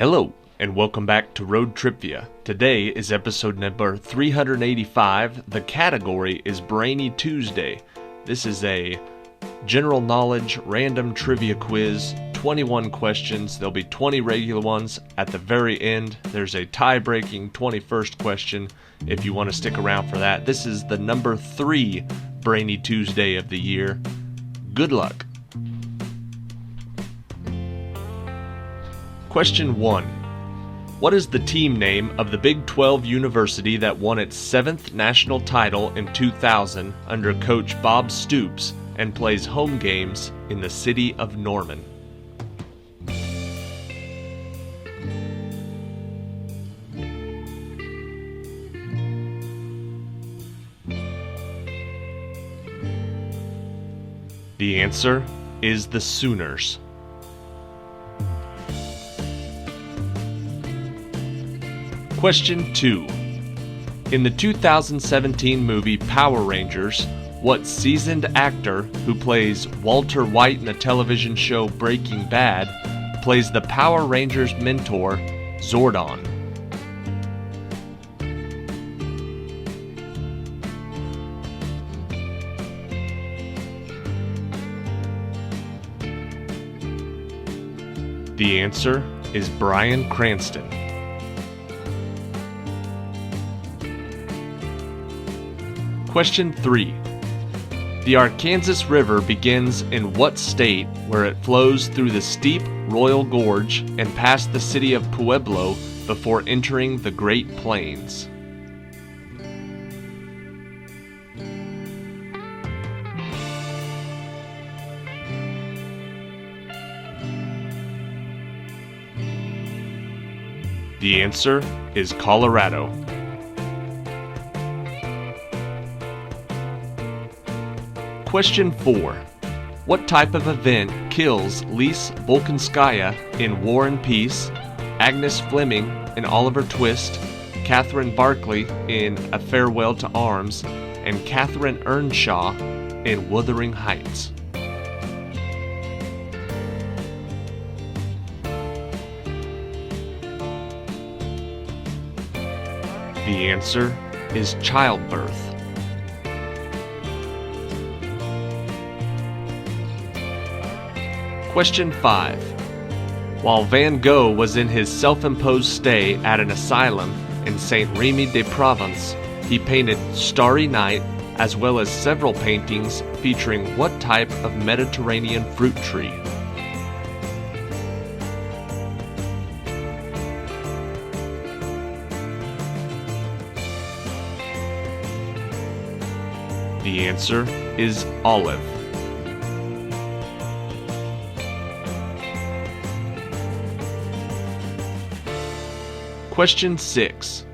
Hello, and welcome back to ROAD TRIpVIA. Today is episode number 385. The category is Brainy Tuesday. This is a general knowledge random trivia quiz, 21 questions. There'll be 20 regular ones. At the very end, there's a tie-breaking 21st question if you want to stick around for that. This is the number 3 Brainy Tuesday of the year. Good luck. Question 1. What is the team name of the Big 12 university that won its 7th national title in 2000 under coach Bob Stoops and plays home games in the city of Norman? The answer is the Sooners. Question 2. In the 2017 movie Power Rangers, what seasoned actor who plays Walter White in the television show Breaking Bad plays the Power Rangers mentor, Zordon? The answer is Bryan Cranston. Question 3. The Arkansas River begins in what state where it flows through the steep Royal Gorge and past the city of Pueblo before entering the Great Plains? The answer is Colorado. Question 4. What type of event kills Lise Volkonskaya in War and Peace, Agnes Fleming in Oliver Twist, Catherine Barclay in A Farewell to Arms, and Catherine Earnshaw in Wuthering Heights? The answer is childbirth. Question 5. While Van Gogh was in his self-imposed stay at an asylum in Saint-Rémy-de-Provence, he painted Starry Night as well as several paintings featuring what type of Mediterranean fruit tree? The answer is olive. Question 6.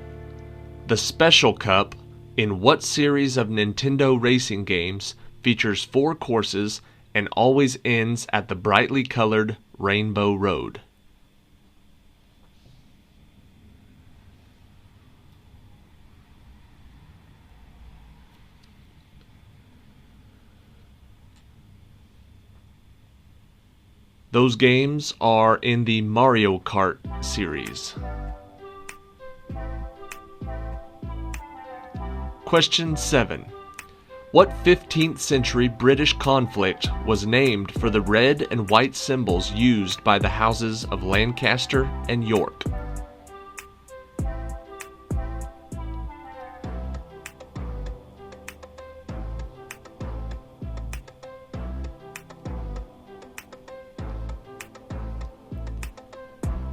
The Special Cup in what series of Nintendo racing games features 4 courses and always ends at the brightly colored Rainbow Road? Those games are in the Mario Kart series. Question 7. What 15th century British conflict was named for the red and white symbols used by the houses of Lancaster and York?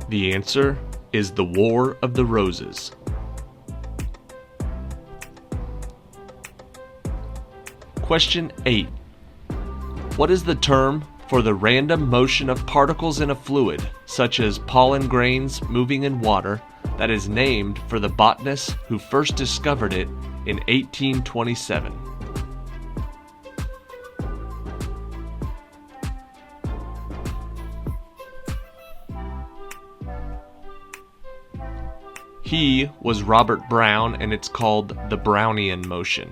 The answer is the War of the Roses. Question 8. What is the term for the random motion of particles in a fluid, such as pollen grains moving in water, that is named for the botanist who first discovered it in 1827? He was Robert Brown, and it's called the Brownian motion.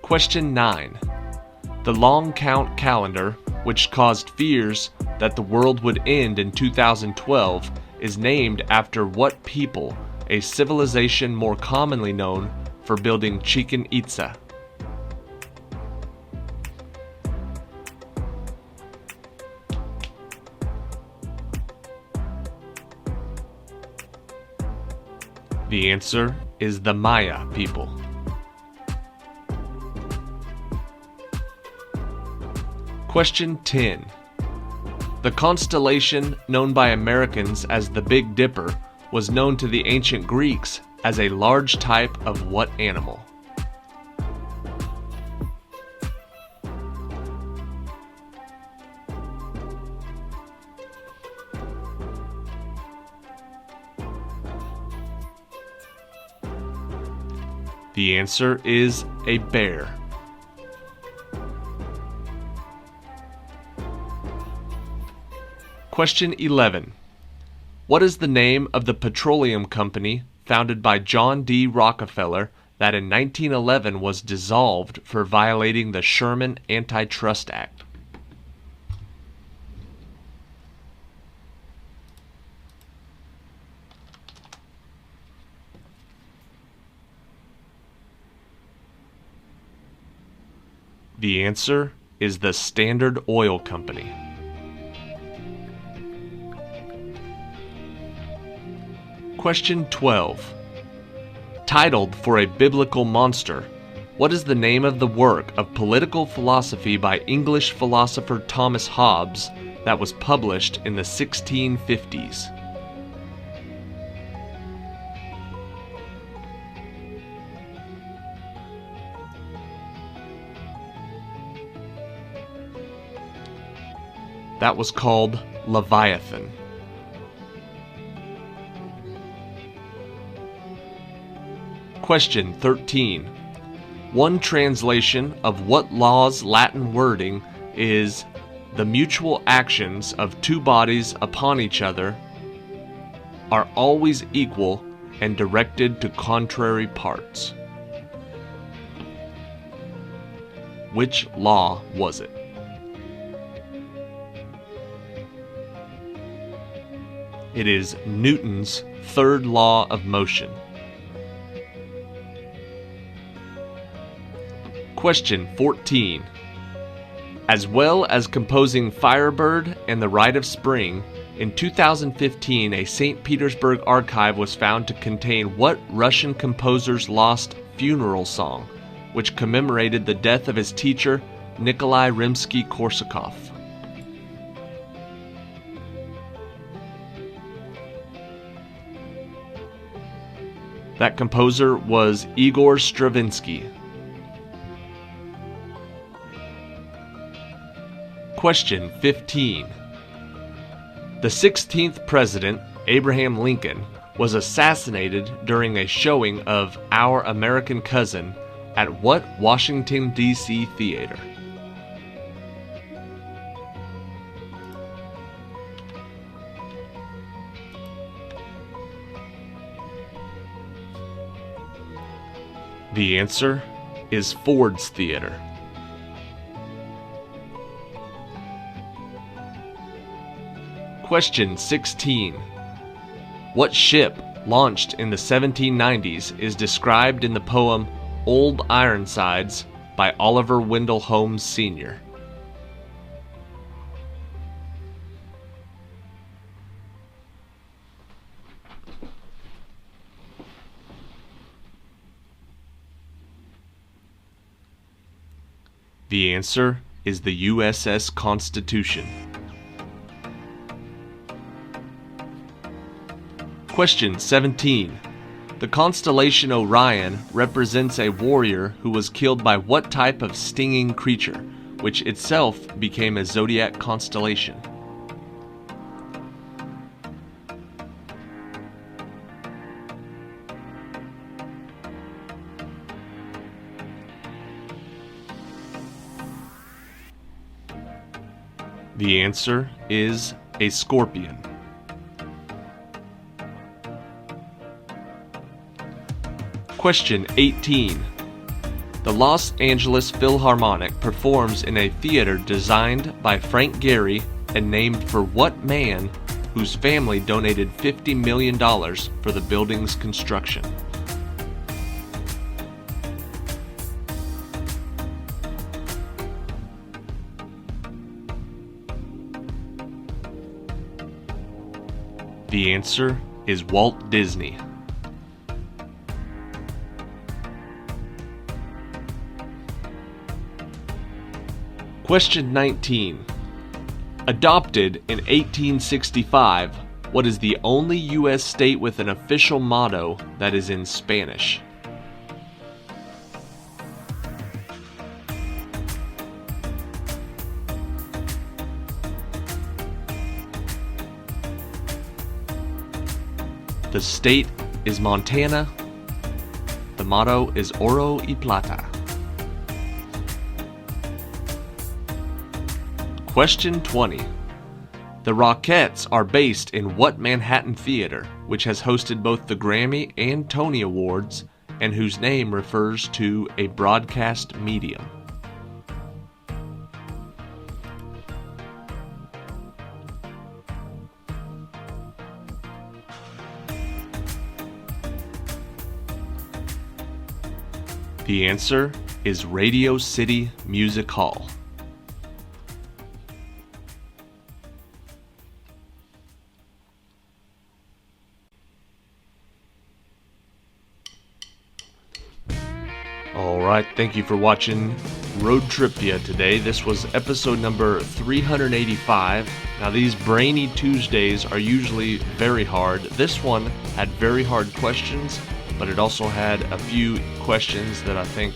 Question 9. The long count calendar which caused fears that the world would end in 2012, is named after what people, a civilization more commonly known for building Chichen Itza? The answer is the Maya people. Question 10. The constellation known by Americans as the Big Dipper was known to the ancient Greeks as a large type of what animal? The answer is a bear. Question 11. What is the name of the petroleum company founded by John D. Rockefeller that in 1911 was dissolved for violating the Sherman Antitrust Act? The answer is the Standard Oil Company. Question 12. Titled For a Biblical Monster, what is the name of the work of political philosophy by English philosopher Thomas Hobbes that was published in the 1650s? That was called Leviathan. Question 13. One translation of what law's Latin wording is the mutual actions of two bodies upon each other are always equal and directed to contrary parts? Which law was it? It is Newton's third law of motion. Question 14. As well as composing Firebird and The Rite of Spring, in 2015 a St. Petersburg archive was found to contain what Russian composer's lost funeral song, which commemorated the death of his teacher, Nikolai Rimsky-Korsakov? That composer was Igor Stravinsky. Question 15. The 16th President, Abraham Lincoln, was assassinated during a showing of Our American Cousin at what Washington, D.C. theater? The answer is Ford's Theater. Question 16. What ship, launched in the 1790s, is described in the poem Old Ironsides by Oliver Wendell Holmes Sr.? The answer is the USS Constitution. Question 17. The constellation Orion represents a warrior who was killed by what type of stinging creature, which itself became a zodiac constellation? The answer is a scorpion. Question 18. The Los Angeles Philharmonic performs in a theater designed by Frank Gehry and named for what man whose family donated $50 million for the building's construction? The answer is Walt Disney. Question 19. Adopted in 1865, what is the only U.S. state with an official motto that is in Spanish? The state is Montana. The motto is Oro y Plata. Question 20. The Rockettes are based in what Manhattan theater, which has hosted both the Grammy and Tony Awards, and whose name refers to a broadcast medium? The answer is Radio City Music Hall. Alright, thank you for watching Road TRipVIA today. This was episode number 385. Now these Brainy Tuesdays are usually very hard. This one had very hard questions, but it also had a few questions that I think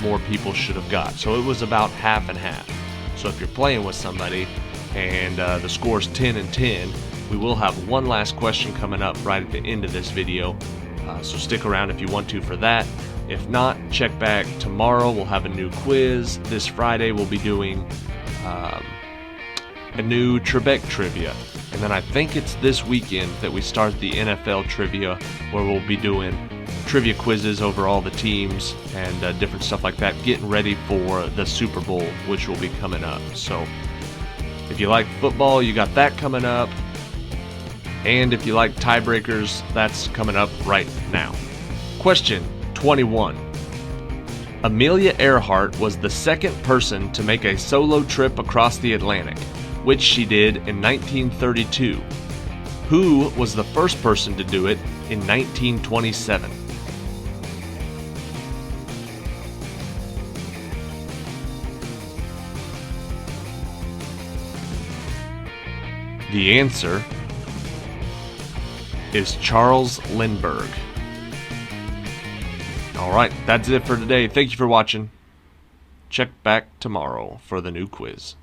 more people should have got. So it was about half and half. So if you're playing with somebody and the score's 10 and 10, we will have one last question coming up right at the end of this video. So stick around if you want to for that. If not, check back tomorrow. We'll have a new quiz. This Friday we'll be doing a new Trebek trivia. And then I think it's this weekend that we start the NFL trivia, where we'll be doing trivia quizzes over all the teams and different stuff like that, getting ready for the Super Bowl, which will be coming up. So if you like football, you got that coming up. And if you like tiebreakers, that's coming up right now. Question 21. Amelia Earhart was the second person to make a solo trip across the Atlantic, which she did in 1932. Who was the first person to do it in 1927? The answer is Charles Lindbergh. Alright, that's it for today. Thank you for watching. Check back tomorrow for the new quiz.